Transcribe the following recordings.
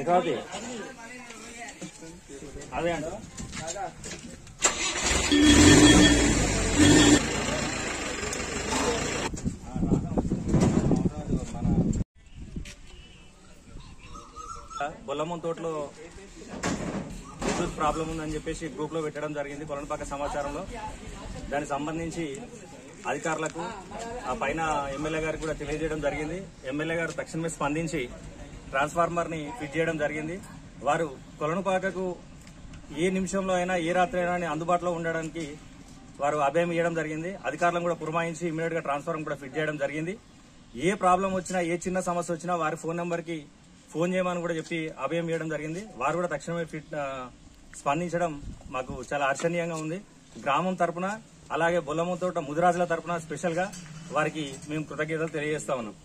ఎక్కడ అదే అంట బొల్లమం తోటలో విద్యుత్ ప్రాబ్లం ఉందని చెప్పేసి గ్రూప్ లో పెట్టడం జరిగింది కొలనుపాక సమాచారంలో. దానికి సంబంధించి అధికారులకు ఆ పైన ఎమ్మెల్యే గారికి కూడా తెలియజేయడం జరిగింది. ఎమ్మెల్యే గారు తక్షణమే స్పందించి ట్రాన్స్ఫార్మర్ ని ఫిట్ చేయడం జరిగింది. వారు కొలనుపాకకు ఏ నిమిషంలో అయినా ఏ రాత్రి అయినా అందుబాటులో ఉండడానికి వారు అభయం ఇవ్వడం జరిగింది. అధికారులను కూడా పురమాయించి ఇమీడియట్ గా ట్రాన్స్ఫార్మర్ కూడా ఫిట్ చేయడం జరిగింది. ఏ ప్రాబ్లం వచ్చినా ఏ చిన్న సమస్య వచ్చినా వారి ఫోన్ నెంబర్ కి ఫోన్ చేయమని కూడా చెప్పి అభయం ఇవ్వడం జరిగింది. వారు కూడా తక్షణమే స్పందించడం మాకు చాలా హర్షణీయంగా ఉంది. గ్రామం తరపున అలాగే బొల్లమం తోట ముదిరాజుల తరపున స్పెషల్ గా వారికి మేము కృతజ్ఞతలు తెలియజేస్తా ఉన్నాం.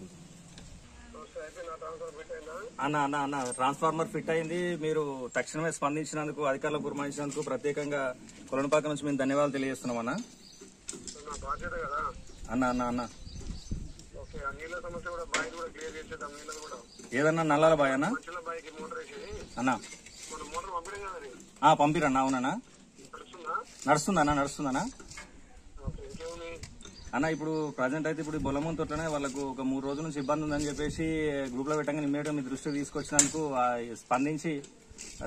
అన్న ట్రాన్స్ఫార్మర్ ఫిట్ అయింది. మీరు తక్షణమే స్పందించినందుకు అధికారులకు పురమాయించినందుకు ప్రత్యేకంగా కొలనుపాక నుంచి మేము ధన్యవాదాలు తెలియజేస్తున్నాం అన్న. అన్న ఏదన్నా నల్లాల బాయ్ అన్న అన్న పంపిరన్నా. అవునన్నా నడుస్తుందన్నా అన్న. ఇప్పుడు ప్రజెంట్ అయితే ఇప్పుడు బొల్లమం తోటనే వాళ్ళకు ఒక 3 రోజుల నుంచి ఇబ్బంది ఉందని చెప్పేసి గ్రూప్ లో పెట్టగానే ఇమ్మీడియట్ మీ దృష్టికి తీసుకొచ్చినందుకు స్పందించి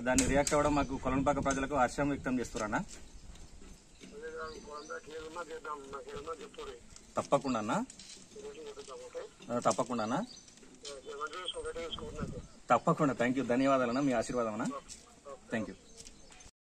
దాన్ని రియాక్ట్ అవ్వడం మాకు కొలనుపాక ప్రజలకు హర్షం వ్యక్తం చేస్తున్నారన్నా. తప్పకుండా థ్యాంక్ యూ. ధన్యవాదాలన్నా, మీ ఆశీర్వాదం అన్న. Thank you.